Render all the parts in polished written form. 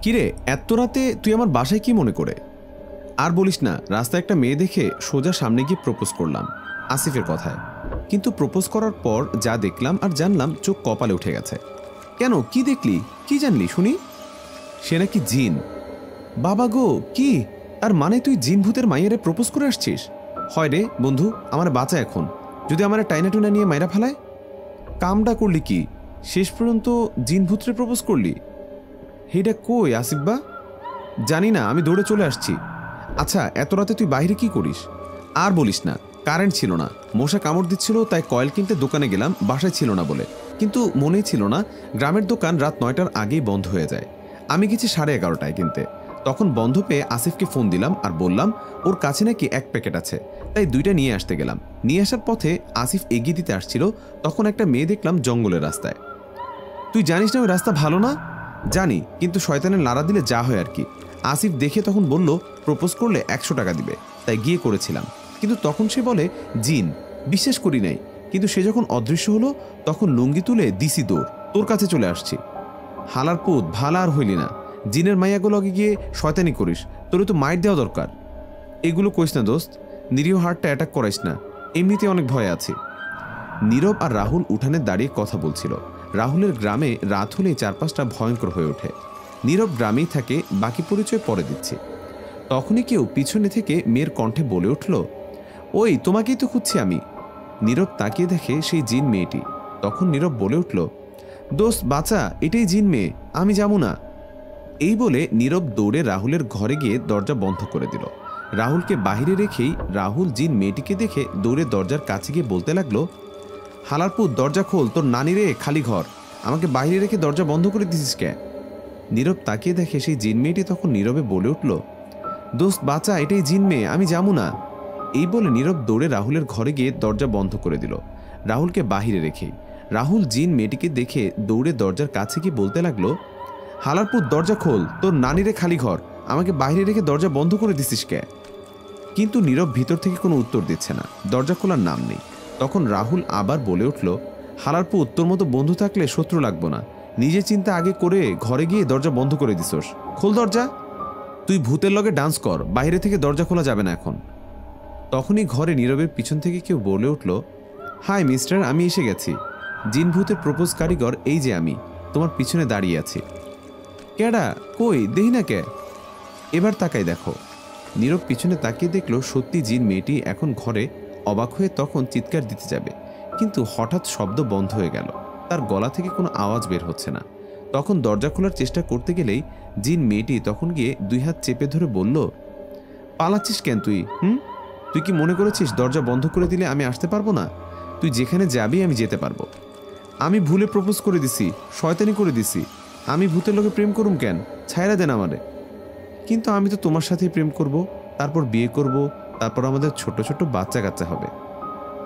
কিরে, এত রাতে তুই আমার বাসায় কি মনে করে? আর বলিস না, রাস্তায় একটা মেয়ে দেখে সোজা সামনে গিয়ে প্রপোজ করলাম আসিফের কথায়। কিন্তু প্রপোজ করার পর যা দেখলাম আর জানলাম, চোখ কপালে উঠে গেছে। কেন, কি দেখলি, কি জানলি শুনি? সে নাকি জিন। বাবা গো, কি? আর মানে তুই জিন ভূতের মাইয়ারে প্রপোজ করে আসছিস? হয় রে বন্ধু, আমার বাঁচা এখন, যদি আমার টাইনা টুনা নিয়ে মাইরা ফেলায়। কামটা করলি কি? শেষ পর্যন্ত জিন ভূতরে প্রপোজ করলি? হেইটা কই আসিফবা? জানি না, আমি দৌড়ে চলে আসছি। আচ্ছা, এত রাতে তুই বাইরে কি করিস? আর বলিস না, কারেন্ট ছিল না, মশা কামড় দিচ্ছিল, তাই কয়েল কিনতে দোকানে গেলাম, বাসায় ছিল না বলে। কিন্তু মনেই ছিল না, গ্রামের দোকান রাত 9টার আগেই বন্ধ হয়ে যায়। আমি গেছি 11:30টায় কিনতে। তখন বন্ধ পেয়ে আসিফকে ফোন দিলাম আর বললাম ওর কাছে নাকি 1 প্যাকেট আছে, তাই 2টা নিয়ে আসতে গেলাম। নিয়ে আসার পথে আসিফ এগিয়ে দিতে আসছিল, তখন একটা মেয়ে দেখলাম জঙ্গলের রাস্তায়। তুই জানিস না ওই রাস্তা ভালো না? জানি, কিন্তু শয়তানের নাড়া দিলে যা হয় আর কি। আসিফ দেখে তখন বলল প্রপোজ করলে 100 টাকা দিবে, তাই গিয়ে করেছিলাম। কিন্তু তখন সে বলে জিন। বিশ্বাস করি নাই, কিন্তু সে যখন অদৃশ্য হলো তখন লুঙ্গি তুলে দিসি দৌড়, তোর কাছে চলে আসছি। হালার পুত, ভালা আর হইলি না। জিনের মাইয়াগুলোকে গিয়ে শয়তানি করিস, তোর তো মাইর দেওয়া দরকার। এগুলো কইস না দোস্ত, নিরীহ হার্টটা অ্যাটাক করাইস না, এমনিতে অনেক ভয় আছি। নীরব আর রাহুল উঠানে দাঁড়িয়ে কথা বলছিল। রাহুলের গ্রামে রাত হলেই চারপাশটা ভয়ঙ্কর হয়ে ওঠে। নীরব গ্রামেই থাকে, বাকি পরিচয় পরে দিচ্ছে। তখনই কেউ পিছনে থেকে মেয়ের কণ্ঠে বলে উঠল, ওই তোমাকেই তো খুঁজছি আমি। নীরব তাকিয়ে দেখে সেই জিন মেয়েটি। তখন নীরব বলে উঠল, দোস্ত বাঁচা, এটাই জিন মেয়ে, আমি যাবো না। এই বলে নীরব দৌড়ে রাহুলের ঘরে গিয়ে দরজা বন্ধ করে দিল। রাহুলকে বাহিরে রেখেই রাহুল জিন মেয়েটিকে দেখে দৌড়ে দরজার কাছে গিয়ে বলতে লাগলো, হালারপুর দরজা খোল, তোর নানি রে খালি ঘর, আমাকে বাইরে রেখে দরজা বন্ধ করে দিছিস কে? নীরব তাকিয়ে দেখে সেই জিন মেয়েটি তখন নীরবে বলে উঠল, দোস্ত বাঁচা, এটাই জিন মেয়ে, আমি যাবো না। এই বলে নীরব দৌড়ে রাহুলের ঘরে গিয়ে দরজা বন্ধ করে দিল, রাহুলকে বাহিরে রেখেই। রাহুল জিন মেয়েটিকে দেখে দৌড়ে দরজার কাছে গিয়ে বলতে লাগলো, হালারপুর দরজা খোল, তোর নানিরে খালি ঘর, আমাকে বাইরে রেখে দরজা বন্ধ করে দিছিস কে? কিন্তু নীরব ভিতর থেকে কোনো উত্তর দিচ্ছে না, দরজা খোলার নাম নেই। তখন রাহুল আবার বলে উঠল, হালারপুর, তোর মতো বন্ধু থাকলে শত্রু লাগবো না, নিজে চিন্তা আগে করে ঘরে গিয়ে দরজা বন্ধ করে দিছস, খোল দরজা। তুই ভূতের লগে ডান্স কর, বাইরে থেকে দরজা খোলা যাবে না এখন। তখনই ঘরে নীরবের পিছন থেকে কেউ বলে উঠল, হাই মিস্টার, আমি এসে গেছি। জিন ভূতের প্রপোজ কারিগর এই যে আমি, তোমার পিছনে দাঁড়িয়ে আছি। কেডা, কই দেহি না কে? এবার তাকাই দেখো। নীরব পিছনে তাকিয়ে দেখলো সত্যি জিন মেয়েটি এখন ঘরে। অবাক হয়ে তখন চিৎকার দিতে যাবে, কিন্তু হঠাৎ শব্দ বন্ধ হয়ে গেল, তার গলা থেকে কোনো আওয়াজ বের হচ্ছে না। তখন দরজা খোলার চেষ্টা করতে গেলেই জিন মেয়েটি তখন গিয়ে 2 হাত চেপে ধরে বলল, পালাচ্ছিস কেন তুই? তুই কি মনে করেছিস দরজা বন্ধ করে দিলে আমি আসতে পারবো না? তুই যেখানে যাবি আমি যেতে পারবো। আমি ভুলে প্রপোজ করে দিছি, শয়তানি করে দিছি, আমি ভূতের লোকে প্রেম করুম কেন? ছাইরা দেন আমারে। কিন্তু আমি তো তোমার সাথেই প্রেম করব, তারপর বিয়ে করব, তারপর আমাদের ছোট ছোট বাচ্চা কাচ্চা হবে।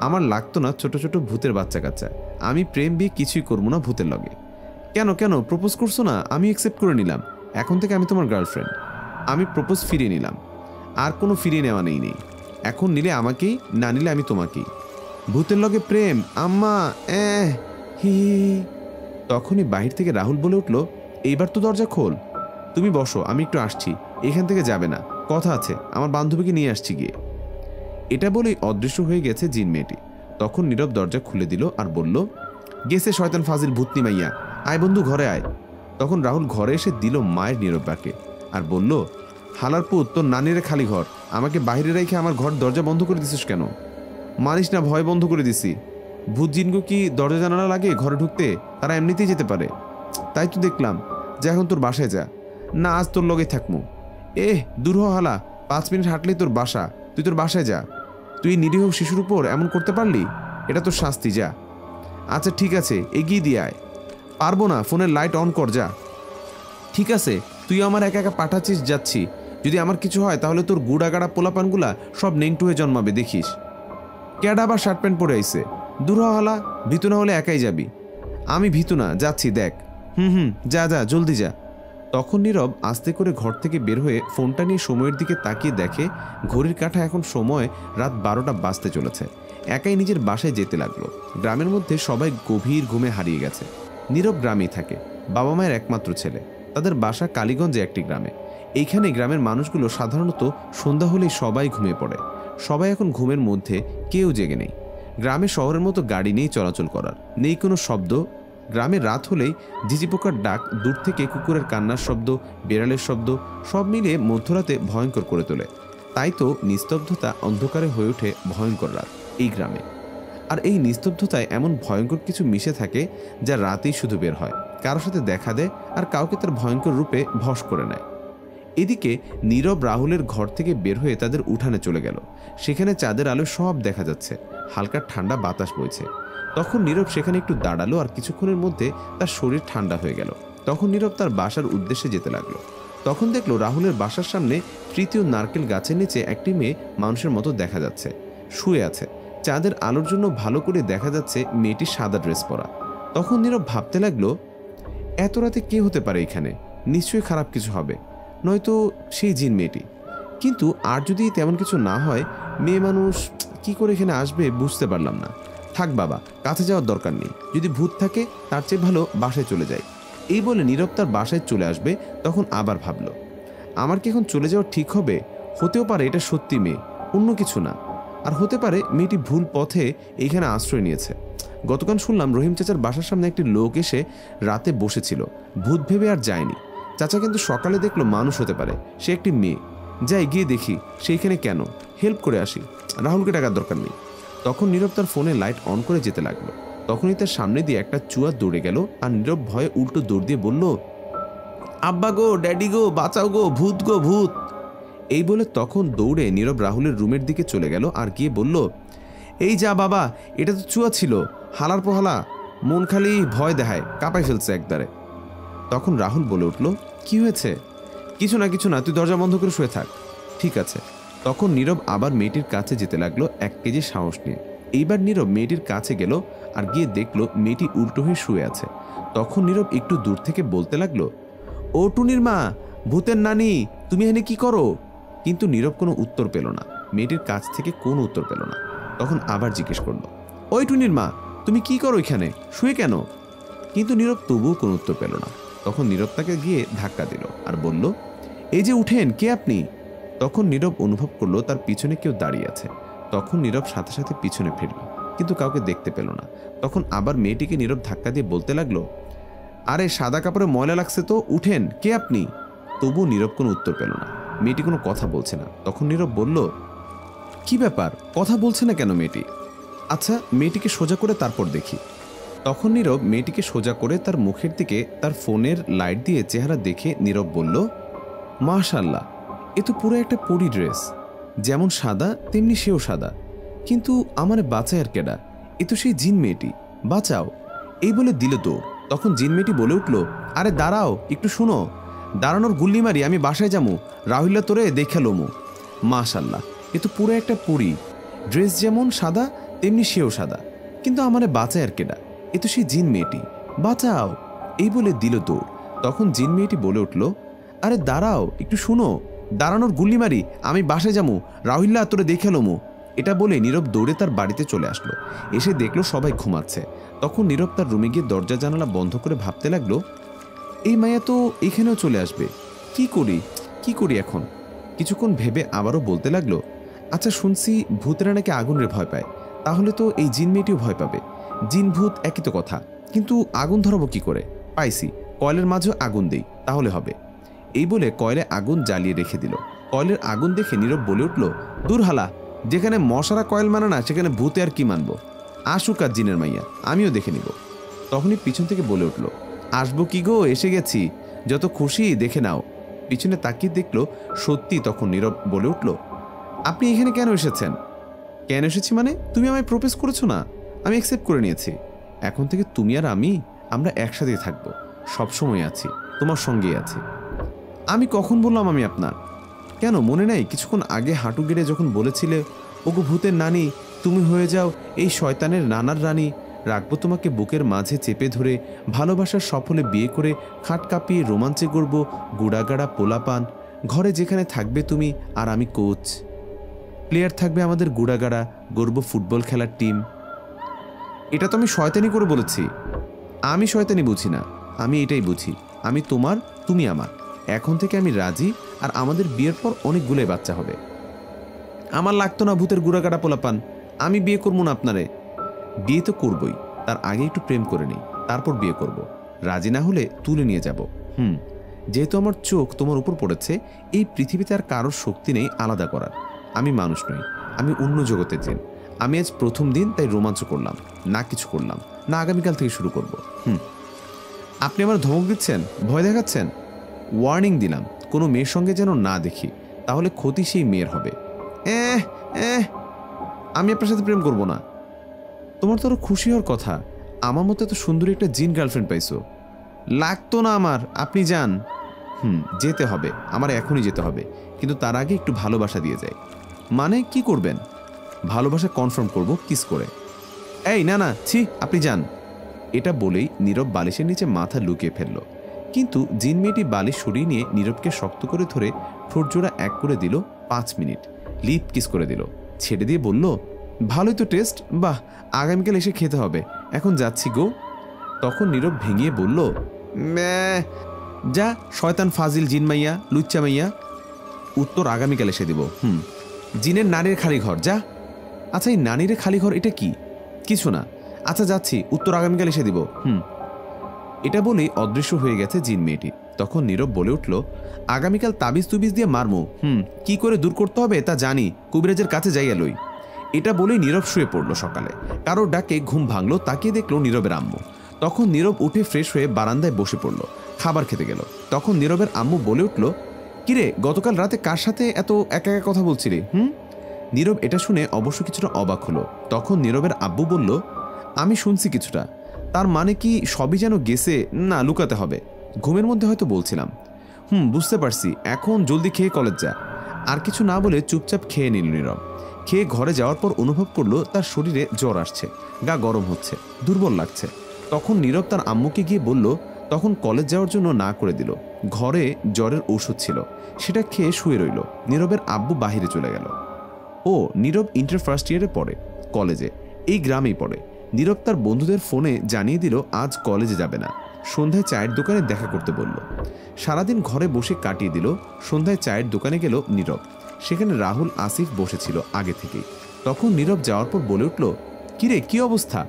আমার লাগতো না ছোট ছোট ভূতের বাচ্চা কাচ্চা, আমি প্রেম বিয়ে কিছুই করবো না ভূতের লগে। কেন কেন প্রপোজ করছো না? আমি অ্যাকসেপ্ট করে নিলাম, এখন থেকে আমি তোমার গার্লফ্রেন্ড। আমি প্রপোজ ফিরিয়ে নিলাম, আর কোনো ফিরিয়ে নেওয়া নেই। এখন নিলে আমাকেই, না নিলে আমি তোমাকেই। ভূতের লগে প্রেম, আম্মা হি। তখনই বাহির থেকে রাহুল বলে উঠল, এইবার তো দরজা খোল। তুমি বসো, আমি একটু আসছি, এখান থেকে যাবে না, কথা আছে, আমার বান্ধবীকে নিয়ে আসছি গিয়ে। এটা বলেই অদৃশ্য হয়ে গেছে জিন মেয়েটি। তখন নীরব দরজা খুলে দিল আর বলল, গেছে শয়তান ফাজিল ভূতনি মাইয়া, আয় বন্ধু ঘরে আয়। তখন রাহুল ঘরে এসে দিল মায়ের নীরবকে আর বলল, হালার পুত, তোর নানিরে খালি ঘর, আমাকে বাইরে রেখে আমার ঘর দরজা বন্ধ করে দিছিস কেন? মানিস না, ভয় বন্ধ করে দিছি। ভূত জিনগো কি দরজা জানালা লাগে ঘরে ঢুকতে? তারা এমনিতেই যেতে পারে, তাই তো দেখলাম। যা এখন তোর বাসায় যা, না আজ তোর লগেই থাকবো। দূর হ হালা, 5 মিনিট হাঁটলেই তোর বাসা, তুই তোর বাসায় যা। তুই নিরীহ শিশুর উপর এমন করতে পারলি, এটা তোর শাস্তি, যা। আচ্ছা ঠিক আছে, এগিয়ে দিয়ে আয়। পারবো না, ফোনের লাইট অন কর, যা। ঠিক আছে, তুই আমার একা একা পাঠাচ্ছিস, যাচ্ছি। যদি আমার কিছু হয় তাহলে তোর গুড়াগাড়া পোলাপানগুলা সব নেংটু হয়ে জন্মাবে, দেখিস। ক্যাডা আবার শার্ট প্যান্ট পরে আইসে, দূর হলা, ভীতু না হলে একাই যাবি। আমি ভীতু না, যাচ্ছি, দেখ। যা যা, জলদি যা। তখন নীরব আস্তে করে ঘর থেকে বের হয়ে ফোনটা নিয়ে সময়ের দিকে তাকিয়ে দেখে ঘড়ির কাঁটা এখন সময় রাত 12টা বাজতে চলেছে। একাই নিজের বাসায় যেতে লাগলো। গ্রামের মধ্যে সবাই গভীর ঘুমে হারিয়ে গেছে। নীরব গ্রামেই থাকে, বাবা মায়ের একমাত্র ছেলে। তাদের বাসা কালীগঞ্জে একটি গ্রামে। এইখানে গ্রামের মানুষগুলো সাধারণত সন্ধ্যা হলেই সবাই ঘুমিয়ে পড়ে। সবাই এখন ঘুমের মধ্যে, কেউ জেগে নেই। গ্রামে শহরের মতো গাড়ি নেই চলাচল করার, নেই কোনো শব্দ। গ্রামে রাত হলেই ঝিঝি পোকার ডাক, দূর থেকে কুকুরের কান্নার শব্দ, বেড়ালের শব্দ সব মিলিয়ে মধ্যরাতে ভয়ঙ্কর করে তোলে। তাই তো নিস্তব্ধতা অন্ধকারে হয়ে ওঠে ভয়ঙ্কর রাত এই গ্রামে। আর এই নিস্তব্ধতায় এমন ভয়ঙ্কর কিছু মিশে থাকে যা রাতেই শুধু বের হয়, কারোর সাথে দেখা দেয় আর কাউকে তার ভয়ঙ্কর রূপে ভস করে নেয়। এদিকে নীরব রাহুলের ঘর থেকে বের হয়ে তাদের উঠানে চলে গেল। সেখানে চাঁদের আলো সব দেখা যাচ্ছে, হালকা ঠান্ডা বাতাস বইছে। তখন নীরব সেখানে একটু দাঁড়ালো আর কিছুক্ষণের মধ্যে তার শরীর ঠান্ডা হয়ে গেল। তখন নীরব তার বাসার উদ্দেশ্যে যেতে লাগলো। তখন দেখলো রাহুলের বাসার সামনে তৃতীয় নারকেল গাছের নিচে একটি মেয়ে মানুষের মতো দেখা যাচ্ছে, শুয়ে আছে। চাঁদের আলোর জন্য ভালো করে দেখা যাচ্ছে মেয়েটি সাদা ড্রেস পরা। তখন নীরব ভাবতে লাগলো, এত রাতে কে হতে পারে এখানে? নিশ্চয়ই খারাপ কিছু হবে, নয়তো সেই জিন মেয়েটি। কিন্তু আর যদি তেমন কিছু না হয়, মেয়ে মানুষ কি করে এখানে আসবে বুঝতে পারলাম না। থাক বাবা, কাছে যাওয়ার দরকার নেই, যদি ভূত থাকে তার চেয়ে ভালো বাসায় চলে যাই। এই বলে নীরব তার বাসায় চলে আসবে। তখন আবার ভাবলো, আমার কি এখন চলে যাওয়া ঠিক হবে? হতেও পারে এটা সত্যি মেয়ে, অন্য কিছু না। আর হতে পারে মেয়েটি ভুল পথে এইখানে আশ্রয় নিয়েছে। গতকাল শুনলাম রহিম চাচার বাসার সামনে একটি লোক এসে রাতে বসেছিল, ভূত ভেবে আর যায়নি। চাচা কিন্তু সকালে দেখলো মানুষ হতে পারে, সে একটি মেয়ে। যাই গিয়ে দেখি সেইখানে কেন, হেল্প করে আসি, রাহুলকে টাকার দরকার নেই। তখন নীরব তার ফোনে লাইট অন করে যেতে লাগলো। তখনই তার সামনে দিয়ে একটা চুয়া দৌড়ে গেল আর নীরব ভয়ে উল্টো দৌড় দিয়ে বলল, আব্বা গো, ড্যাডি গো, বাঁচাও গো, ভূত গো, ভূত। এই বলে তখন দৌড়ে নীরব রাহুলের রুমের দিকে চলে গেল আর গিয়ে বলল, এই যা বাবা, এটা তো চুয়া ছিল, হালার পোহালা, মন খালি ভয় দেখায়, কাঁপাই ফেলছে একদারে। তখন রাহুল বলে উঠল, কি হয়েছে? কিছু না কিছু না, তুই দরজা বন্ধ করে শুয়ে থাক। ঠিক আছে। তখন নীরব আবার মেয়েটির কাছে যেতে লাগলো 1 কেজি সাহস নিয়ে। এইবার নীরব মেয়েটির কাছে গেল আর গিয়ে দেখলো মেয়েটি উল্টো হয়ে শুয়ে আছে। তখন নীরব একটু দূর থেকে বলতে লাগলো, ও টুনির মা, ভূতের নানি, তুমি এখানে কি করো? কিন্তু নীরব কোনো উত্তর পেল না, মেয়েটির কাছ থেকে কোনো উত্তর পেল না। তখন আবার জিজ্ঞেস করলো, ওই টুনির মা, তুমি কি করো এখানে, শুয়ে কেন? কিন্তু নীরব তবুও কোনো উত্তর পেল না। তখন নীরব তাকে গিয়ে ধাক্কা দিল আর বলল, এই যে উঠেন, কে আপনি? তখন নীরব অনুভব করলো তার পিছনে কেউ দাঁড়িয়ে আছে। তখন নীরব সাথে সাথে পিছনে ফিরল, কিন্তু কাউকে দেখতে পেল না। তখন আবার মেয়েটিকে নীরব ধাক্কা দিয়ে বলতে লাগলো, আরে সাদা কাপড়ে ময়লা লাগছে তো, উঠেন, কে আপনি? তবুও নীরব কোনো উত্তর পেল না, মেয়েটি কোনো কথা বলছে না। তখন নীরব বলল, কি ব্যাপার, কথা বলছে না কেন মেয়েটি? আচ্ছা, মেয়েটিকে সোজা করে তারপর দেখি। তখন নীরব মেয়েটিকে সোজা করে তার মুখের দিকে তার ফোনের লাইট দিয়ে চেহারা দেখে নীরব বলল, মাশাআল্লাহ, এ তো পুরো একটা পরি ড্রেস, যেমন সাদা তেমনি সেও সাদা। কিন্তু আমারে বাঁচায় আর কেডা? এ তো সেই জিন মেয়েটি, বাঁচাও। এই বলে দিল দৌড়। তখন জিন মেয়েটি বলে উঠল, আরে দাঁড়াও, একটু শুনো, দাঁড়ানোর গুল্লি মারি, আমি বাসায় যামু, রাহুল্লা তোরে দেখে লোমু। মাশাআল্লাহ, এ তো পুরো একটা পরি, ড্রেস যেমন সাদা তেমনি সেও সাদা, কিন্তু আমারে বাঁচায় আর কেডা? এ তো সেই জিন মেয়েটি, বাঁচাও। এই বলে দিল দৌড়। তখন জিন মেয়েটি বলে উঠল, আরে দাঁড়াও, একটু শুনো, দাঁড়ানোর গুল্লি মারি, আমি বাসায় যামু, রাহুল্লা তোরে দেখে লোমু। এটা বলে নীরব দৌড়ে তার বাড়িতে চলে আসলো। এসে দেখলো সবাই ঘুমাচ্ছে। তখন নীরব তার রুমে গিয়ে দরজা জানালা বন্ধ করে ভাবতে লাগলো, এই মায়া তো এখানেও চলে আসবে, কি করি এখন? কিছুক্ষণ ভেবে আবারও বলতে লাগলো, আচ্ছা শুনছি ভূতেরা নাকি আগুনের ভয় পায়, তাহলে তো এই জিন মেয়েটিও ভয় পাবে। জিন ভূত একই তো কথা, কিন্তু আগুন ধরাবো কি করে? পাইছি, কয়লের মাঝেও আগুন দেই, তাহলে হবে। এই বলে কয়লে আগুন জ্বালিয়ে রেখে দিল। কয়লের আগুন দেখে নীরব বলে উঠল, দূর হালা, যেখানে মশারা কয়েল মানে না সেখানে ভূতে আর কি মানবো? আসুক আর জিনের মাইয়া, আমিও দেখে নিব। তখনই পিছন থেকে বলে উঠল, আসবো কি গো, এসে গেছি, যত খুশি দেখে নাও। পিছনে তাকিয়ে দেখলো সত্যি। তখন নীরব বলে উঠল, আপনি এখানে কেন এসেছেন? কেন এসেছি মানে? তুমি আমায় প্রপোজ করেছো না, আমি অ্যাকসেপ্ট করে নিয়েছি। এখন থেকে তুমি আর আমরা একসাথেই থাকবো, সবসময় আছি, তোমার সঙ্গেই আছি। আমি কখন বললাম আমি আপনার? কেন মনে নাই কিছুক্ষণ আগে হাঁটু গেড়ে যখন বলেছিলে, ওগো ভূতের নানি, তুমি হয়ে যাও এই শয়তানের নানার রানী, রাখবো তোমাকে বুকের মাঝে চেপে ধরে, ভালোবাসার সফলে বিয়ে করে খাট কাঁপিয়ে রোমাঞ্চে গড়ব গুড়াগাড়া পোলাপান, ঘরে যেখানে থাকবে তুমি আর আমি কোচ, প্লেয়ার থাকবে আমাদের গুড়াগাড়া, গড়ব ফুটবল খেলার টিম। এটা তো আমি শয়তানি করে বলেছি। আমি শয়তানি বুঝি না, আমি এটাই বুঝি, আমি তোমার, তুমি আমার। এখন থেকে আমি রাজি, আর আমাদের বিয়ের পর অনেকগুলোই বাচ্চা হবে। আমার লাগতো না ভূতের গুড়াকাটা পোলাপান, আমি বিয়ে করবো না আপনারে। বিয়ে তো করবই, তার আগে একটু প্রেম করে নিই, তারপর বিয়ে করব। রাজি না হলে তুলে নিয়ে যাব। যেহেতু আমার চোখ তোমার উপর পড়েছে, এই পৃথিবীতে আর কারোর শক্তি নেই আলাদা করার। আমি মানুষ নই, আমি অন্য জগতের জিন। আমি আজ প্রথম দিন, তাই রোমাঞ্চ করলাম না, কিছু করলাম না, আগামীকাল থেকে শুরু করব। আপনি আমার ধমক দিচ্ছেন, ভয় দেখাচ্ছেন। ওয়ার্নিং দিলাম, কোনো মেয়ের সঙ্গে যেন না দেখি, তাহলে ক্ষতি সেই মেয়ের হবে। আমি আপনার সাথে প্রেম করব না। তোমার তো আরো খুশি হওয়ার কথা, আমার মতো এত সুন্দরী একটা জিন গার্লফ্রেন্ড পাইছো। লাগতো না আমার, আপনি যান। যেতে হবে, আমার এখনই যেতে হবে, কিন্তু তার আগে একটু ভালোবাসা দিয়ে যায়। মানে কি করবেন? ভালোবাসা কনফার্ম করব কিস করে। এই না না, ছি, আপনি যান। এটা বলেই নীরব বালিশের নিচে মাথা লুকিয়ে ফেলল। কিন্তু জিন মেয়েটি বালিশ সরিয়ে নিয়ে নীরবকে শক্ত করে ধরে ঠোঁটজোড়া এক করে দিল। 5 মিনিট লিপ কিস করে দিল, ছেড়ে দিয়ে বলল, ভালোই তো টেস্ট, বাহ, আগামীকাল এসে খেতে হবে, এখন যাচ্ছি গো। তখন নীরব ভেঙিয়ে বলল, যা শয়তান ফাজিল জিন মাইয়া, লুচ্চা মাইয়া। উত্তর আগামীকাল এসে দিব। জিনের নারীর খালি ঘর, যা। আচ্ছা, এই নারীর খালি ঘর এটা কি? কিছু না। আচ্ছা যাচ্ছি, উত্তর আগামীকাল এসে দিব। এটা বলেই অদৃশ্য হয়ে গেছে জিন মেয়েটি। তখন নীরব বলে উঠল, আগামীকাল তাবিজ তুবিজ দিয়ে মারমু। কি করে দূর করতে হবে তা জানি, কবিরাজের কাছে যাইয়া লই। এটা বলেই নীরব শুয়ে পড়ল। সকালে কারোর ডাকে ঘুম ভাঙলো, তাকিয়ে দেখলো নীরবের আম্মু। তখন নীরব উঠে ফ্রেশ হয়ে বারান্দায় বসে পড়ল, খাবার খেতে গেল। তখন নীরবের আম্মু বলে উঠল, কিরে, গতকাল রাতে কার সাথে এত একা একা কথা বলছিলি? নীরব এটা শুনে অবশ্য কিছুটা অবাক হলো। তখন নীরবের আব্বু বলল, আমি শুনছি কিছুটা। তার মানে কি সবই যেন গেছে? না, লুকাতে হবে, ঘুমের মধ্যে হয়তো বলছিলাম। বুঝতে পারছি, এখন জলদি খেয়ে কলেজ যা। আর কিছু না বলে চুপচাপ খেয়ে নিল নীরব। খেয়ে ঘরে যাওয়ার পর অনুভব করলো তার শরীরে জ্বর আসছে, গা গরম হচ্ছে, দুর্বল লাগছে। তখন নীরব তার আম্মুকে গিয়ে বলল, তখন কলেজ যাওয়ার জন্য না করে দিল। ঘরে জ্বরের ঔষধ ছিল, সেটা খেয়ে শুয়ে রইল। নীরবের আব্বু বাহিরে চলে গেল। ও নীরব ইন্টার ফার্স্ট ইয়ারে পড়ে, কলেজে, এই গ্রামেই পড়ে। নীরব তার বন্ধুদের ফোনে জানিয়ে দিল আজ কলেজে যাবে না। সন্ধ্যায় চায়ের দোকানে দেখা করতে বলল। সারাদিন ঘরে বসে কাটিয়ে দিল। সন্ধ্যায় চায়ের দোকানে গেল নীরব। সেখানে রাহুল, আসিফ বসেছিল আগে থেকেই। তখন নীরব যাওয়ার পর বলে উঠল, কিরে, কি অবস্থা?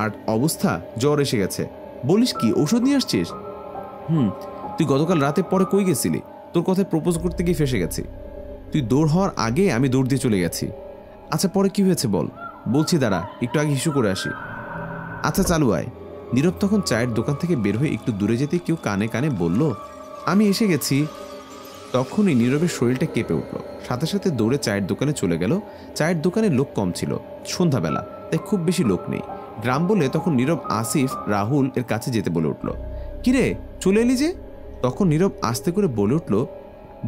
আর অবস্থা, জ্বর এসে গেছে। বলিস কি, ওষুধ নিয়ে আসছিস? তুই গতকাল রাতে পরে কই গেছিলি? তোর কথায় প্রপোজ করতে গিয়ে ফেসে গেছি। তুই দৌড় হওয়ার আগে আমি দৌড় দিয়ে চলে গেছি। আচ্ছা, পরে কি হয়েছে বল। বলছি, দাঁড়া, একটু আগে হিসু করে আসি। আচ্ছা, চালু আয়। নীরব তখন চায়ের দোকান থেকে বের হয়ে একটু দূরে যেতে কেউ কানে কানে বলল, আমি এসে গেছি। তখনই নীরবের শরীরটা কেঁপে উঠল। সাথে সাথে দৌড়ে চায়ের দোকানে চলে গেল। চায়ের দোকানে লোক কম ছিল, সন্ধ্যাবেলা, তাই খুব বেশি লোক নেই। গ্রাম বলে তখন নীরব আসিফ, রাহুল এর কাছে যেতে বলে উঠল। কিরে, চলে এলি যে? তখন নীরব আস্তে করে বলে উঠল,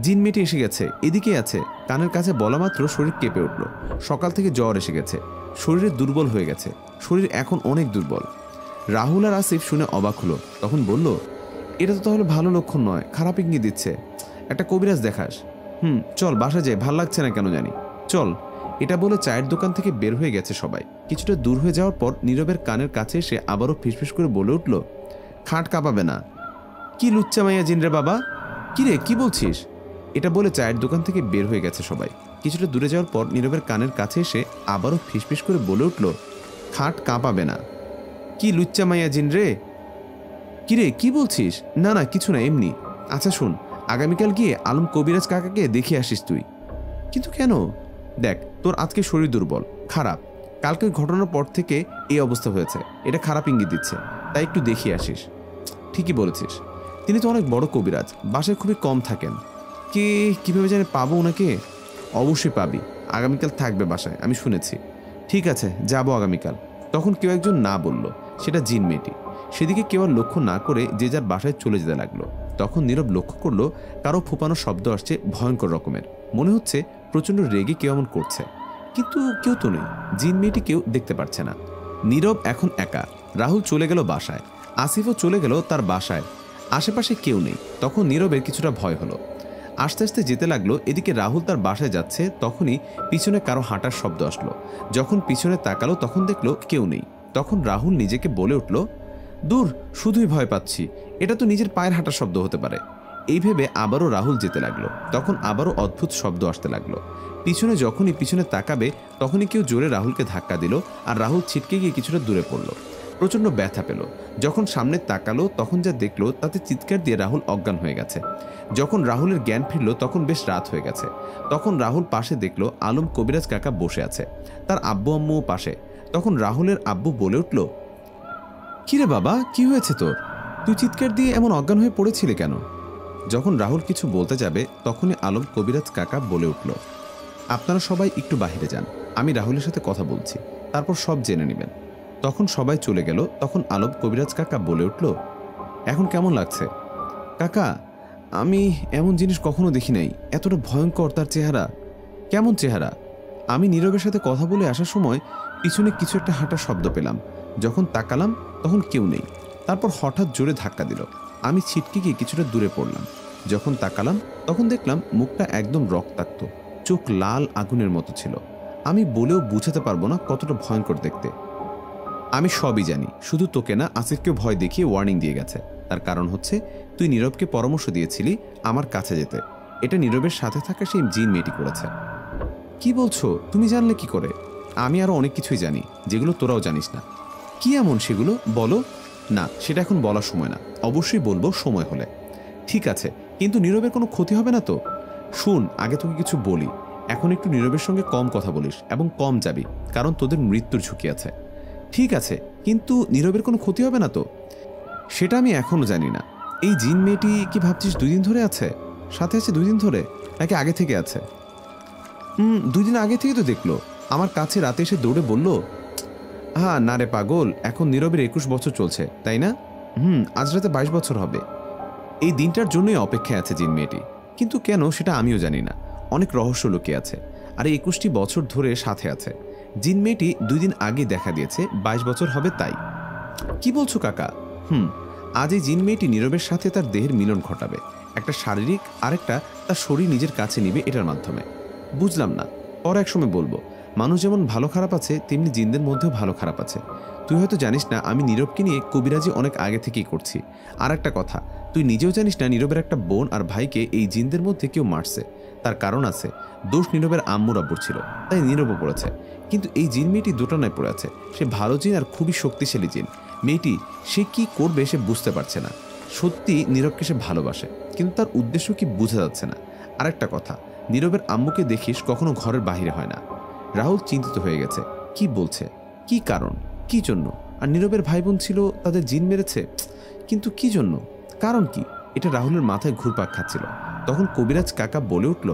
জিন মেয়েটি এসে গেছে, এদিকে আছে। কানের কাছে বলা মাত্র শরীর কেঁপে উঠল। সকাল থেকে জ্বর এসে গেছে, শরীরে দুর্বল হয়ে গেছে, শরীর এখন অনেক দুর্বল। রাহুল আর আসিফ শুনে অবাক হলো। তখন বলল, এটা তো তাহলে ভালো লক্ষণ নয়, খারাপ ইঙ্গিত দিচ্ছে। একটা কবিরাজ দেখাস। চল বাসা যাই, ভাল লাগছে না কেন জানি, চল। এটা বলে চায়ের দোকান থেকে বের হয়ে গেছে সবাই। কিছুটা দূর হয়ে যাওয়ার পর নীরবের কানের কাছে এসে আবারও ফিসফিস করে বলে উঠল, খাট কাঁপাবে না। কি লুচ্চা মাইয়া জিনরে বাবা, কিরে, কি বলছিস? এটা বলে চায়ের দোকান থেকে বের হয়ে গেছে সবাই। কিছুটা দূরে যাওয়ার পর নীরবের কানের কাছে এসে আবারও ফিসফিস করে বলে উঠল, খাট কাঁপাবে না। কি লুচ্চা মাইয়া জিনরে? কিরে, কি বলছিস? না না, কিছু না, এমনি। আচ্ছা শোন, আগামীকাল গিয়ে আলম কবিরাজ কাকাকে দেখে আসিস তুই। কিন্তু কেন? দেখ, তোর আজকে শরীর দুর্বল, খারাপ, কালকের ঘটনার পর থেকে এই অবস্থা হয়েছে, এটা খারাপ ইঙ্গিত দিচ্ছে, তাই একটু দেখিয়ে আসিস। ঠিকই বলেছিস, তিনি তো অনেক বড় কবিরাজ, বাসায় খুবই কম থাকেন। কিভাবে জানি পাবো ওনাকে? অবশ্যই পাবি, আগামীকাল থাকবে বাসায়, আমি শুনেছি। ঠিক আছে, যাবো আগামীকাল। তখন কেউ একজন না বলল, সেটা জিন মেয়েটি। সেদিকে কেউ আর লক্ষ্য না করে যে যার বাসায় চলে যেতে লাগলো। তখন নীরব লক্ষ্য করলো কারো ফোপানো শব্দ আসছে ভয়ঙ্কর রকমের, মনে হচ্ছে প্রচণ্ড রেগে কেউ এমন করছে, কিন্তু কেউ তো নেই। জিন মেয়েটি কেউ দেখতে পারছে না। নীরব এখন একা। রাহুল চলে গেল বাসায়, আসিফও চলে গেল তার বাসায়। আশেপাশে কেউ নেই। তখন নীরবের কিছুটা ভয় হলো। আস্তে আস্তে যেতে লাগলো। এদিকে রাহুল তার বাসায় যাচ্ছে, তখনই পিছনে কারো হাঁটার শব্দ আসলো। যখন পিছনে তাকালো তখন দেখলো কেউ নেই। তখন রাহুল নিজেকে বলে উঠল, দূর, শুধুই ভয় পাচ্ছি, এটা তো নিজের পায়ের হাঁটার শব্দ হতে পারে। এই ভেবে আবারও রাহুল যেতে লাগলো। তখন আবারও অদ্ভুত শব্দ আসতে লাগলো। পিছনে যখনই পিছনে তাকাবে তখনই কেউ জোরে রাহুলকে ধাক্কা দিল, আর রাহুল ছিটকে গিয়ে কিছুটা দূরে পড়ল। প্রচণ্ড ব্যথা পেল। যখন সামনে তাকালো তখন যা দেখলো তাতে চিৎকার দিয়ে রাহুল অজ্ঞান হয়ে গেছে। যখন রাহুলের জ্ঞান ফিরল তখন বেশ রাত হয়ে গেছে। তখন রাহুল পাশে দেখলো আলম কবিরাজ কাকা বসে আছে, তার আব্বু আম্মুও পাশে। তখন রাহুলের আব্বু বলে উঠল, কিরে বাবা, কি হয়েছে তোর? তুই চিৎকার দিয়ে এমন অজ্ঞান হয়ে পড়েছিলে কেন? যখন রাহুল কিছু বলতে যাবে তখনই আলম কবিরাজ কাকা বলে উঠল, আপনারা সবাই একটু বাহিরে যান, আমি রাহুলের সাথে কথা বলছি, তারপর সব জেনে নেবেন। তখন সবাই চলে গেল। তখন আলম কবিরাজ কাকা বলে উঠল, এখন কেমন লাগছে? কাকা, আমি এমন জিনিস কখনো দেখি নাই, এতটা ভয়ঙ্কর তার চেহারা। কেমন চেহারা? আমি নীরবের সাথে কথা বলে আসার সময় পিছনে কিছু একটা হাঁটার শব্দ পেলাম। যখন তাকালাম তখন কেউ নেই। তারপর হঠাৎ জোরে ধাক্কা দিল। আমি ছিটকে গিয়ে কিছুটা দূরে পড়লাম। যখন তাকালাম তখন দেখলাম মুখটা একদম রক্তাক্ত, চোখ লাল আগুনের মতো ছিল। আমি বলেও বুঝাতে পারবো না কতটা ভয়ঙ্কর দেখতে। আমি সবই জানি, শুধু তোকে না, আসিফকে ভয় দেখিয়ে ওয়ার্নিং দিয়ে গেছে। তার কারণ হচ্ছে তুই নীরবকে পরামর্শ দিয়েছিলি আমার কাছে যেতে। এটা নীরবের সাথে থাকা সেই জিন মেয়েটি করেছে। কি বলছো? তুমি জানলে কি করে? আমি আরো অনেক কিছুই জানি যেগুলো তোরাও জানিস না। কি এমন সেগুলো বলো? না, সেটা এখন বলার সময় না, অবশ্যই বলবো সময় হলে। ঠিক আছে, কিন্তু নীরবের কোনো ক্ষতি হবে না তো? শুন, আগে তোকে কিছু বলি, এখন একটু নীরবের সঙ্গে কম কথা বলিস এবং কম যাবি, কারণ তোদের মৃত্যুর ঝুঁকি আছে। ঠিক আছে, কিন্তু নীরবের কোনো ক্ষতি হবে না তো? সেটা আমি এখনো জানি না। এই জিন মেয়েটি কি ভাবছিস 2 দিন ধরে আছে? সাথে আছে 2 দিন ধরে, নাকি আগে থেকে আছে? 2 দিন আগে থেকে তো দেখলো, আমার কাছে রাতে এসে দৌড়ে বলল। হ্যাঁ না রে পাগল, এখন নীরবের 21 বছর চলছে, তাই না? আজ রাতে 22 বছর হবে। এই দিনটার জন্যই অপেক্ষায় আছে জিন মেয়েটি, কিন্তু কেন সেটা আমিও জানি না। অনেক রহস্য লুকিয়ে আছে, আর 21টি বছর ধরে সাথে আছে। জিন মেয়েটি 2 দিন আগে দেখা দিয়েছে, 22 বছর হবে তাই। কি বলছো কাকা? আজ এই জিন মেয়েটি নীরবের সাথে তার দেহের মিলন ঘটাবে, একটা শারীরিক, আরেকটা তার শরীর নিজের কাছে নিবে এটার মাধ্যমে। বুঝলাম না, পরে এক সময় বলবো। মানুষ যেমন ভালো খারাপ আছে তেমনি জিনদের মধ্যেও ভালো খারাপ আছে। তুই হয়তো জানিস না, আমি নীরবকে নিয়ে কবিরাজি অনেক আগে থেকেই করছি। আর একটা কথা, তুই নিজেও জানিস না নীরবের একটা বোন আর ভাইকে এই জিনদের মধ্যে কেউ মারছে। তার কারণ আছে, দোষ নীরবের আম্মুর আব্বুর ছিল, তাই নীরবও পড়েছে। কিন্তু এই জিন মেয়েটি দোটানায় পড়ে আছে। সে ভালো জিন আর খুবই শক্তিশালী জিন। মেয়েটি সে কি করবে সে বুঝতে পারছে না। সত্যি নীরবকে সে ভালোবাসে, কিন্তু তার উদ্দেশ্য কি বোঝা যাচ্ছে না। আর একটা কথা, নীরবের আম্মুকে দেখিস কখনো ঘরের বাহিরে হয় না। রাহুল চিন্তিত হয়ে গেছে, কি বলছে, কি কারণ, কি জন্য? আর নীরবের ভাই বোন ছিল, তাদের জিন মেরেছে, কিন্তু কি জন্য, কারণ কি? এটা রাহুলের মাথায় ঘুরপাক খাচ্ছিল। তখন কবিরাজ কাকা বলে উঠল,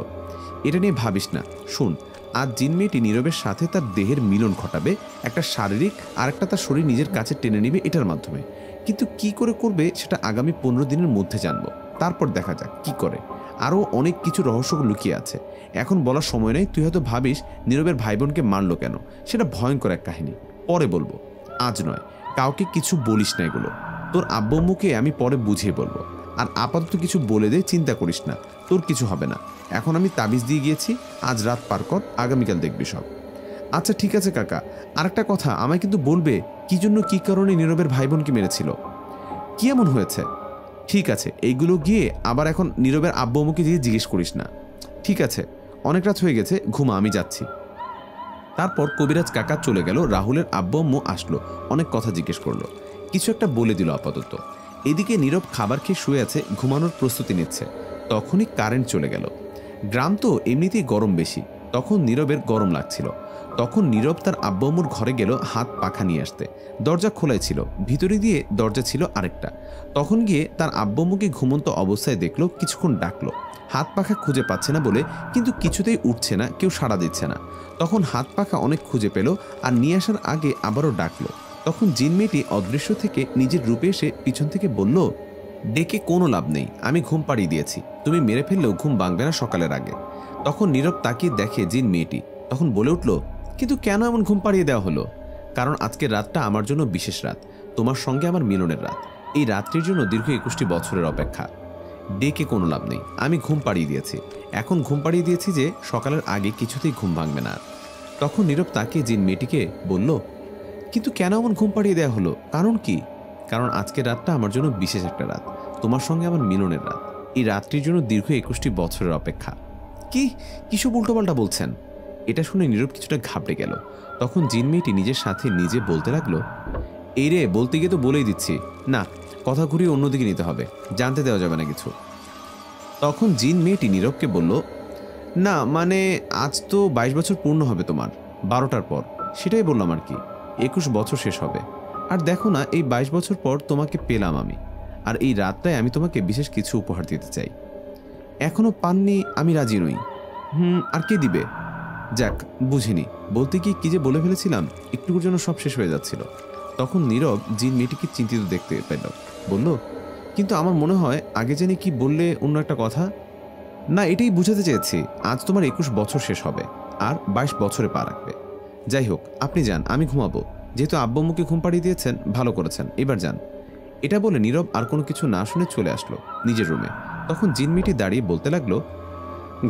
এটা নিয়ে ভাবিস না। শুন, আজ জিন মেয়েটি নীরবের সাথে তার দেহের মিলন ঘটাবে, একটা শারীরিক আর একটা তার শরীর নিজের কাছে টেনে নিবে এটার মাধ্যমে। কিন্তু কি করে করবে সেটা আগামী 15 দিনের মধ্যে জানবো, তারপর দেখা যাক কি করে। আরও অনেক কিছু রহস্য লুকিয়ে আছে, এখন বলার সময় নেই। তুই হয়তো ভাবিস নীরবের ভাই বোনকে মারলো কেন, সেটা ভয়ঙ্কর এক কাহিনী, পরে বলবো, আজ নয়। কাউকে কিছু বলিস না এগুলো, তোর আব্বু আম্মুকে আমি পরে বুঝিয়ে বলবো। আর আপাতত কিছু বলে দে, চিন্তা করিস না, তোর কিছু হবে না। এখন আমি তাবিজ দিয়ে গিয়েছি, আজ রাত পার কর, আগামীকাল দেখবি সব। আচ্ছা ঠিক আছে কাকা, আরেকটা কথা, আমায় কিন্তু বলবে কি জন্য কি কারণে নীরবের ভাই বোনকে মেরেছিল, কি এমন হয়েছে? ঠিক আছে, এইগুলো গিয়ে আবার এখন নীরবের আব্বু আম্মুকে দিয়ে জিজ্ঞেস করিস না। ঠিক আছে, অনেক রাত হয়ে গেছে, ঘুমা, আমি যাচ্ছি। তারপর কবিরাজ কাকা চলে গেল। রাহুলের আব্বু আম্মু আসলো, অনেক কথা জিজ্ঞেস করলো, কিছু একটা বলে দিল আপাতত। এদিকে নীরব খাবার খেয়ে শুয়ে আছে, ঘুমানোর প্রস্তুতি নিচ্ছে। তখনই কারেন্ট চলে গেল। গ্রাম তো এমনিতেই গরম বেশি, তখন নীরবের গরম লাগছিল। তখন নীরব তার আব্বু আম্মুর ঘরে গেল হাত পাখা নিয়ে আসতে। দরজা খোলাই ছিল, ভিতরে দিয়ে দরজা ছিল আরেকটা। তখন গিয়ে তার আব্বু আম্মুকে ঘুমন্ত অবস্থায় দেখলো, কিছুক্ষণ ডাকলো, হাত পাখা খুঁজে পাচ্ছে না বলে, কিন্তু কিছুতেই উঠছে না, কেউ সাড়া দিচ্ছে না। তখন হাত পাখা অনেক খুঁজে পেল, আর নিয়ে আসার আগে আবারও ডাকলো। তখন জিন মেয়েটি অদৃশ্য থেকে নিজের রূপে এসে পিছন থেকে বলল, ডেকে কোনো লাভ নেই, আমি ঘুম পাড়িয়ে দিয়েছি, তুমি মেরে ফেললেও ঘুম ভাঙবে না সকালের আগে। তখন নীরব তাকিয়ে দেখে জিন মেয়েটি, তখন বলে উঠল, কিন্তু কেন এমন ঘুম পাড়িয়ে দেওয়া হলো? কারণ আজকের রাতটা আমার জন্য বিশেষ রাত, তোমার সঙ্গে আমার মিলনের রাত। এই রাত্রির জন্য দীর্ঘ 21টি বছরের অপেক্ষা। ডেকে কোনো লাভ নেই, আমি ঘুম পাড়িয়ে দিয়েছি। এখন ঘুম পাড়িয়ে দিয়েছি যে সকালের আগে কিছুতেই ঘুম ভাঙবে না। তখন নীরব তাকিয়ে জিন মেয়েটিকে বলল, কিন্তু কেন এমন ঘুম পাড়িয়ে দেওয়া হলো, কারণ কি? কারণ আজকের রাতটা আমার জন্য বিশেষ একটা রাত, তোমার সঙ্গে আমার মিলনের রাত। এই রাতটির জন্য দীর্ঘ 21টি বছরের অপেক্ষা। কিসব উল্টোপাল্টা বলছেন? এটা শুনে নীরব কিছুটা ঘাবড়ে গেল। তখন জিন মেয়েটি নিজের সাথে নিজে বলতে লাগলো, এই রে, বলতে গিয়ে তো বলেই দিচ্ছি না, কথা ঘুরিয়ে অন্যদিকে নিতে হবে, জানতে দেওয়া যাবে না কিছু। তখন জিন মেয়েটি নীরবকে বলল, না মানে আজ তো 22 বছর পূর্ণ হবে তোমার, 12টার পর, সেটাই বললাম আর কি। 21 বছর শেষ হবে। আর দেখো না, এই 22 বছর পর তোমাকে পেলাম আমি, আর এই রাতটায় আমি তোমাকে বিশেষ কিছু উপহার দিতে চাই। এখনো পাননি? আমি রাজি নই। আর কে দিবে? যাক, বুঝিনি, বলতে গিয়ে কি যে বলে ফেলেছিলাম, একটুকুর জন্য সব শেষ হয়ে যাচ্ছিল। তখন নীরব জিন মেয়েটিকে চিন্তিত দেখতে পেল, বলল, কিন্তু আমার মনে হয় আগে জানি কি বললে অন্য একটা কথা। না, এটাই বুঝাতে চেয়েছি, আজ তোমার 21 বছর শেষ হবে আর 22 বছরে পা রাখবে। যাই হোক, আপনি যান, আমি ঘুমাবো, যেহেতু আব্বুকে ঘুম পাড়িয়ে দিয়েছেন, ভালো করেছেন, এবার যান। এটা বলে নীরব আর কোনো কিছু না শুনে চলে আসলো নিজের রুমে। তখন জিন মেয়েটি দাঁড়িয়ে বলতে লাগলো,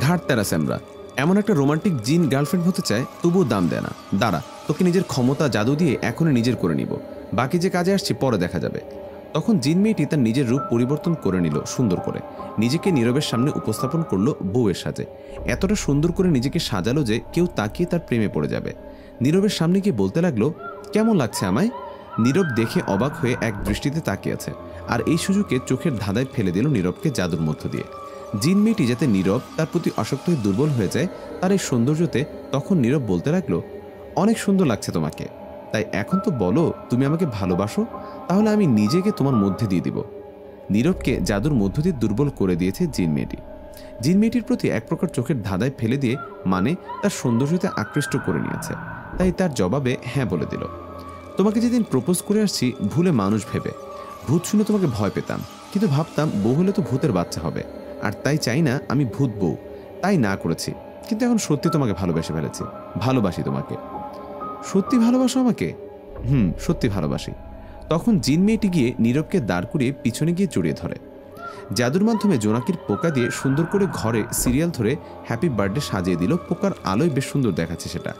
ঘাট তেরা স্যামরা, এমন একটা রোমান্টিক জিন গার্লফ্রেন্ড হতে চায়, তবুও দাম দেয় না। দাঁড়া, তোকে নিজের ক্ষমতা জাদু দিয়ে এখনই নিজের করে নিব, বাকি যে কাজে আসছি পরে দেখা যাবে। তখন জিন মেয়েটি তার নিজের রূপ পরিবর্তন করে নিল সুন্দর করে, নিজেকে নীরবের সামনে উপস্থাপন করলো বউয়ের সাজে। এতটা সুন্দর করে নিজেকে সাজালো যে কেউ তাকিয়ে তার প্রেমে পড়ে যাবে। নীরবের সামনে গিয়ে বলতে লাগলো, কেমন লাগছে আমায়? নীরব দেখে অবাক হয়ে এক দৃষ্টিতে তাকিয়ে আছে, আর এই সুযোগে চোখের ধাঁধায় ফেলে দিল নীরবকে জাদুর মধ্য দিয়ে। জিন মেয়েটি যাতে নীরব তার প্রতি আসক্ত হয়ে দুর্বল হয়ে যায় তার এই সৌন্দর্যতে, তখন নীরব বলতে লাগলো, অনেক সুন্দর লাগছে তোমাকে, তাই এখন তো বলো তুমি আমাকে ভালোবাসো, তাহলে আমি নিজেকে তোমার মধ্যে দিয়ে দিব। নীরবকে জাদুর মধ্য দিয়ে দুর্বল করে দিয়েছে জিন মেয়েটি। জিন মেয়েটির প্রতি এক প্রকার চোখের ধাঁধায় ফেলে দিয়ে, মানে তার সৌন্দর্যতে আকৃষ্ট করে নিয়েছে, তাই তার জবাবে হ্যাঁ বলে দিল। তোমাকে যেদিন প্রপোজ করে আসছি ভুলে মানুষ ভেবে, ভূত শুনে তোমাকে ভয় পেতাম, কিন্তু ভাবতাম বউ হলে তো ভূতের বাচ্চা হবে, আর তাই চাই না আমি ভূত বউ, তাই না করেছি। কিন্তু এখন সত্যি তোমাকে ভালোবেসে ফেলেছি, ভালোবাসি তোমাকে। সত্যি ভালোবাসো আমাকে? সত্যি ভালোবাসি। তখন জিন মেয়েটি গিয়ে নীরবকে দাঁড় করিয়ে পিছনে গিয়ে জড়িয়ে ধরে। জাদুর মাধ্যমে জোনাকির পোকা দিয়ে সুন্দর করে ঘরে সিরিয়াল ধরে হ্যাপি বার্থডে সাজিয়ে দিল। পোকার আলোয় বেশ সুন্দর দেখাচ্ছে সেটা,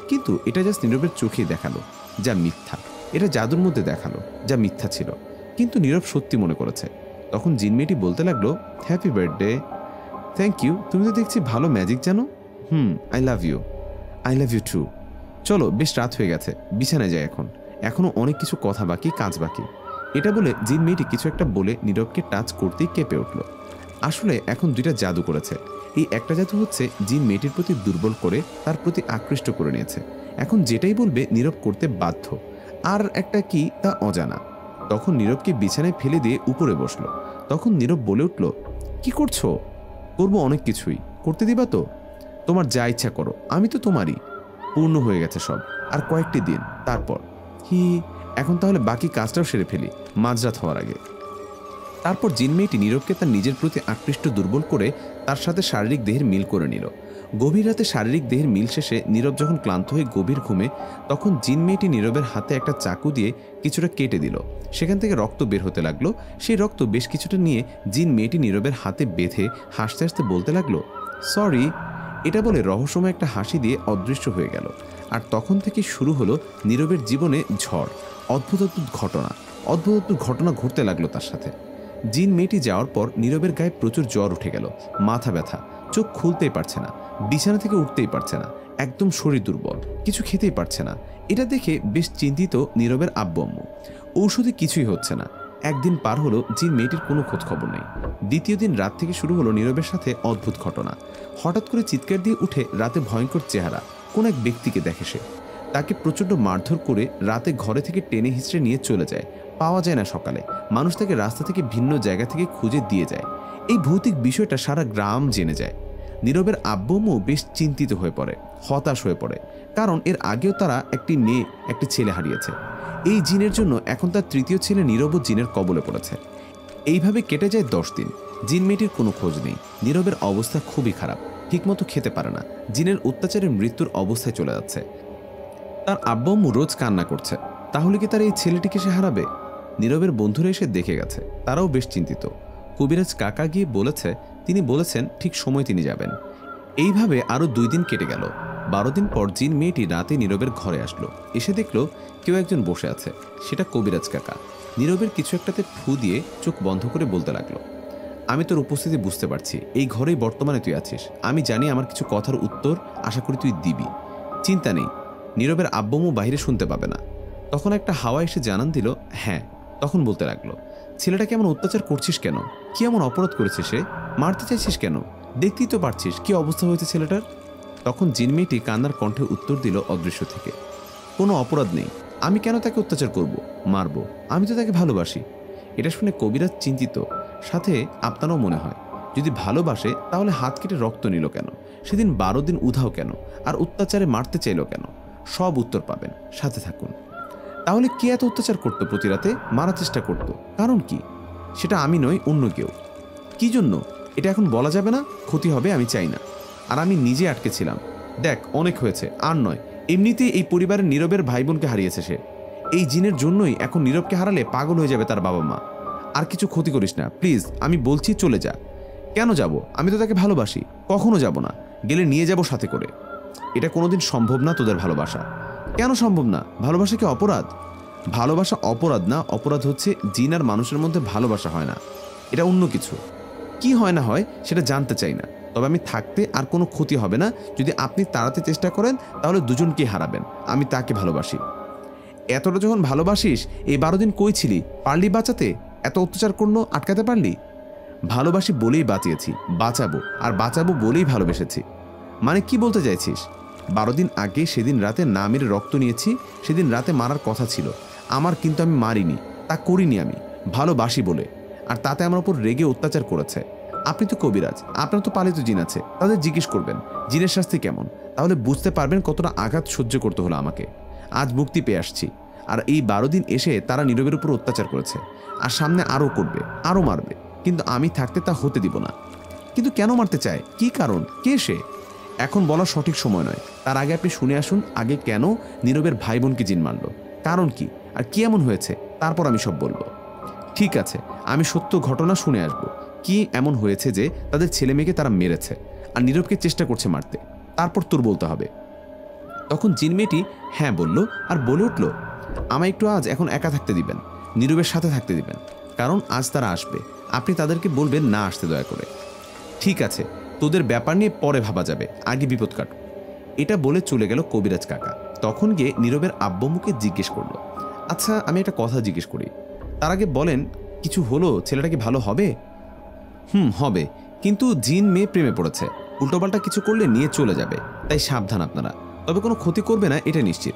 কিন্তু এটা জাস্ট নীরবের চোখেই দেখালো, যা মিথ্যা। এটা জাদুর মধ্যে দেখালো, যা মিথ্যা ছিল, কিন্তু নীরব সত্যি মনে করেছে। তখন জিন মেয়েটি বলতে লাগলো, হ্যাপি বার্থডে। থ্যাংক ইউ, তুমি তো দেখছি ভালো ম্যাজিক জানো। I love you. I love you too. চলো, বেশ রাত হয়ে গেছে, বিছানায় যাই এখন, এখনো অনেক কিছু কথা বাকি, কাজ বাকি। এটা বলে জিন মেয়েটি কিছু একটা বলে নীরবকে টাচ করতেই কেঁপে উঠল। আসলে এখন দুইটা জাদু করেছে। এই একটা জাদু হচ্ছে জিন মেয়েটির প্রতি দুর্বল করে তার প্রতি আকৃষ্ট করে নিয়েছে, এখন যেটাই বলবে নীরব করতে বাধ্য। আর একটা কি তা অজানা। তখন নীরবকে বিছানায় ফেলে দিয়ে উপরে বসলো। তখন নীরব বলে উঠল, কি করছো? করবো অনেক কিছুই, করতে দিবা তো? তোমার যা ইচ্ছা করো, আমি তো তোমারই। পূর্ণ হয়ে গেছে সব, আর কয়েকটি দিন, তারপর এখন তাহলে বাকি কাজটাও সেরে ফেলি মাঝরাত হওয়ার আগে। তারপর জিন মেয়েটি নীরবকে তার নিজের প্রতি আকৃষ্ট দুর্বল করে তার সাথে শারীরিক দেহের মিল করে নিল। গভীর রাতে শারীরিক দেহের মিল শেষে নীরব যখন ক্লান্ত হয়ে গভীর ঘুমে, তখন জিন মেয়েটি নীরবের হাতে একটা চাকু দিয়ে কিছুটা কেটে দিল। সেখান থেকে রক্ত বের হতে লাগলো। সেই রক্ত বেশ কিছুটা নিয়ে জিন মেয়েটি নীরবের হাতে বেঁধে হাসতে হাসতে বলতে লাগলো, সরি। এটা বলে রহস্যময় একটা হাসি দিয়ে অদৃশ্য হয়ে গেল। আর তখন থেকে শুরু হলো নীরবের জীবনে ঝড়। অদ্ভুত অদ্ভুত ঘটনা ঘটতে লাগলো তার সাথে। জিন মেয়েটি যাওয়ার পর নীরবের গায়ে প্রচুর জ্বর উঠে গেল, মাথা ব্যথা, চোখ খুলতেই পারছে না, বিছানা থেকে উঠতেই পারছে না, একদম শরীর দুর্বল, কিছু খেতেই পারছে না। এটা দেখে বেশ চিন্তিত নীরবের আব্বু আম্মু। ঔষধে কিছুই হচ্ছে না। একদিন পার হলো, জিন মেয়েটির কোনো খোঁজ খবর নেই। দ্বিতীয় দিন রাত থেকে শুরু হলো নীরবের সাথে অদ্ভুত ঘটনা। হঠাৎ করে চিৎকার দিয়ে উঠে রাতে ভয়ঙ্কর চেহারা কোন এক ব্যক্তিকে দেখে সে। তাকে প্রচণ্ড মারধর করে রাতে ঘরে থেকে টেনে হিঁচড়ে নিয়ে চলে যায়। পাওয়া যায় না সকালে। মানুষ তাকে রাস্তা থেকে ভিন্ন জায়গা থেকে খুঁজে দিয়ে যায়। এই ভৌতিক বিষয়টা সারা গ্রাম জেনে যায়। নীরবের আব্বু আম্মু বেশ চিন্তিত হয়ে পড়ে, হতাশ হয়ে পড়ে, কারণ এর আগেও তারা একটি মেয়ে, একটি ছেলে হারিয়েছে। এই জিনের জন্য এখন তার তৃতীয় ছেলে নীরবও জিনের কবলে পড়েছে। এইভাবে কেটে যায় 10 দিন। জিন মেয়েটির কোনো খোঁজ নেই। নীরবের অবস্থা খুবই খারাপ, ঠিকমতো খেতে পারে না, জিনের অত্যাচারে মৃত্যুর অবস্থায় চলে যাচ্ছে। তার আব্বু আম্মু রোজ কান্না করছে, তাহলে কি তার এই ছেলেটিকে সে হারাবে? নীরবের বন্ধুরা এসে দেখে গেছে, তারাও বেশ চিন্তিত। কবিরাজ কাকা গিয়ে বলেছে, তিনি বলেছেন ঠিক সময় তিনি যাবেন। এইভাবে আরও 2 দিন কেটে গেল। 12 দিন পর জিন মেয়েটি রাতে নীরবের ঘরে আসলো। এসে দেখলো কেউ একজন বসে আছে। সেটা কবিরাজ কাকা। নীরবের কিছু একটাতে ফু দিয়ে চোখ বন্ধ করে বলতে লাগলো, আমি তোর উপস্থিতি বুঝতে পারছি, এই ঘরেই বর্তমানে তুই আছিস। আমি জানি আমার কিছু কথার উত্তর আশা করি তুই দিবি। চিন্তা নেই, নীরবের আব্বুমু বাইরে শুনতে পাবে না। তখন একটা হাওয়া এসে জানান দিল, হ্যাঁ। তখন বলতে লাগলো, ছেলেটাকে এমন অত্যাচার করছিস কেন? কি এমন অপরাধ করেছে সে? মারতে চাইছিস কেন? দেখতেই তো পারছিস কি অবস্থা হয়েছে ছেলেটার। তখন জিন মেয়েটি কান্নার কণ্ঠে উত্তর দিল অদৃশ্য থেকে, কোনো অপরাধ নেই। আমি কেন তাকে অত্যাচার করব, মারব? আমি তো তাকে ভালোবাসি। এটা শুনে কবিরাজ চিন্তিত, সাথে আপনারও মনে হয়, যদি ভালোবাসে তাহলে হাত কেটে রক্ত নিল কেন? সেদিন 12 দিন উধাও কেন? আর অত্যাচারে মারতে চাইল কেন? সব উত্তর পাবেন, সাথে থাকুন। তাহলে কে এত অত্যাচার করতো? প্রতি রাতে মারার চেষ্টা করতো, কারণ কি? সেটা আমি নয়, অন্য কেউ। কি জন্য এটা এখন বলা যাবে না, ক্ষতি হবে, আমি চাই না। আর আমি নিজে আটকে ছিলাম। দেখ, অনেক হয়েছে, আর নয়। এমনিতেই এই পরিবারের নীরবের ভাই বোনকে হারিয়েছে সে। এই জিনের জন্যই এখন নীরবকে হারালে পাগল হয়ে যাবে তার বাবা মা। আর কিছু ক্ষতি করিস না প্লিজ, আমি বলছি, চলে যা। কেন যাব? আমি তো তাকে ভালোবাসি। কখনো যাব না, গেলে নিয়ে যাব সাথে করে। এটা কোনোদিন সম্ভব না তোদের ভালোবাসা। কেন সম্ভব না? ভালোবাসা কি অপরাধ? ভালোবাসা অপরাধ না, অপরাধ হচ্ছে জিন আর মানুষের মধ্যে ভালোবাসা হয় না, এটা অন্য কিছু। কি হয় না হয় সেটা জানতে চাই না, তবে আমি থাকতে আর কোনো ক্ষতি হবে না। যদি আপনি তাড়াতে চেষ্টা করেন তাহলে দুজনকেই হারাবেন। আমি তাকে ভালোবাসি। এতটা যখন ভালোবাসিস, এই 12 দিন কই ছিলি? পারলি বাঁচাতে? এত অত্যাচার করলো, আটকাতে পারলি? ভালোবাসি বলেই বাঁচিয়েছি, বাঁচাবো, আর বাঁচাবো বলেই ভালোবেসেছি। মানে কি বলতে চাইছিস? 12 দিন আগে সেদিন রাতে না মেরে রক্ত নিয়েছি, সেদিন রাতে মারার কথা ছিল আমার, কিন্তু আমি মারিনি, তা করিনি আমি, ভালোবাসি বলে। আর তাতে আমার ওপর রেগে অত্যাচার করেছে। আপনি তো কবিরাজ, আপনার তো পালিত জিন আছে, তাদের জিজ্ঞেস করবেন জিনের শাস্তি কেমন, তাহলে বুঝতে পারবেন কতটা আঘাত সহ্য করতে হলো আমাকে। আজ মুক্তি পেয়ে আসছি। আর এই 12 দিন এসে তারা নীরবের উপর অত্যাচার করেছে, আর সামনে আরও করবে, আরও মারবে, কিন্তু আমি থাকতে তা হতে দিব না। কিন্তু কেন মারতে চায়? কি কারণ? কে সে? এখন বলার সঠিক সময় নয়, তার আগে আপনি শুনে আসুন আগে কেন নীরবের ভাই বোনকে জিন মারল, কারণ কি, আর কি এমন হয়েছে, তারপর আমি সব বলবো। ঠিক আছে, আমি সত্য ঘটনা শুনে আসব। কি এমন হয়েছে যে তাদের ছেলে মেয়েকে তারা মেরেছে আর নীরবকে চেষ্টা করছে মারতে, তারপর তোর বলতে হবে। তখন জিন মেয়েটি হ্যাঁ বলল, আর বলে উঠল, আমায় একটু আজ এখন একা থাকতে দিবেন, নীরবের সাথে থাকতে দিবেন, কারণ আজ তারা আসবে। আপনি তাদেরকে বলবেন না আসতে দয়া করে। ঠিক আছে, তোদের ব্যাপার নিয়ে পরে ভাবা যাবে, আগে বিপদ কাটো। এটা বলে চলে গেল কবিরাজ কাকা। তখন গিয়ে নীরবের আব্বুকে জিজ্ঞেস করলো, আচ্ছা আমি একটা কথা জিজ্ঞেস করি, তার আগে বলেন কিছু হলো, ছেলেটা কি ভালো হবে? হবে, কিন্তু জিন মেয়ে প্রেমে পড়েছে, উল্টোপাল্টা কিছু করলে নিয়ে চলে যাবে, তাই সাবধান আপনারা। তবে কোনো ক্ষতি করবে না, এটা নিশ্চিত।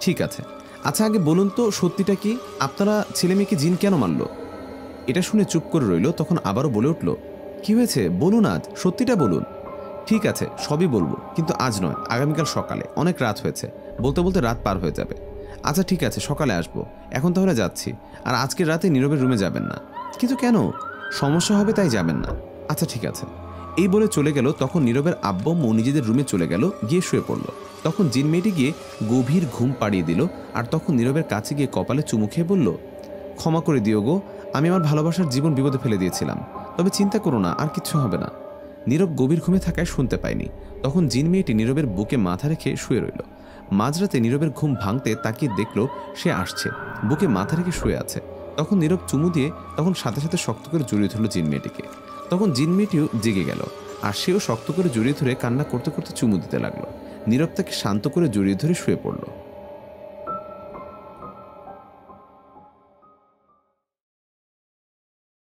ঠিক আছে, আচ্ছা আগে বলুন তো সত্যিটা কি, আপনারা ছেলে মেয়েকে জিন কেন মারল? এটা শুনে চুপ করে রইল। তখন আবারও বলে উঠল, কি হয়েছে বলুন, আজ সত্যিটা বলুন। ঠিক আছে, সবই বলবো, কিন্তু আজ নয়, আগামীকাল সকালে, অনেক রাত হয়েছে, বলতে বলতে রাত পার হয়ে যাবে। আচ্ছা ঠিক আছে, সকালে আসবো, এখন তাহলে যাচ্ছি। আর আজকের রাতে নীরবের রুমে যাবেন না। কিন্তু কেন? সমস্যা হবে তাই যাবেন না। আচ্ছা ঠিক আছে, এই বলে চলে গেল। তখন নীরবের আব্বু নিজেদের রুমে চলে গেল, গিয়ে শুয়ে পড়ল। তখন জিন মেয়েটি গিয়ে গভীর ঘুম পাড়িয়ে দিল। আর তখন নীরবের কাছে গিয়ে কপালে চুমু খেয়ে বলল, ক্ষমা করে দিও গো, আমি আমার ভালোবাসার জীবন বিপদে ফেলে দিয়েছিলাম, তবে চিন্তা করো না, আর কিচ্ছু হবে না। নীরব গভীর ঘুমে থাকায় শুনতে পায়নি। তখন জিন মেয়েটি নীরবের বুকে মাথা রেখে শুয়ে রইল। মাঝরাতে নীরবের ঘুম ভাঙতে তাকিয়ে দেখল সে আসছে, বুকে মাথা রেখে শুয়ে আছে। তখন নীরব চুমু দিয়ে তখন সাথে সাথে শক্ত করে জড়িয়ে ধরল জিন মেয়েটিকে। তখন জিন মেয়েটিও জেগে গেল, আর সেও শক্ত করে জড়িয়ে ধরে কান্না করতে করতে চুমু দিতে লাগলো। নীরব তাকে শান্ত করে জড়িয়ে ধরে শুয়ে পড়ল।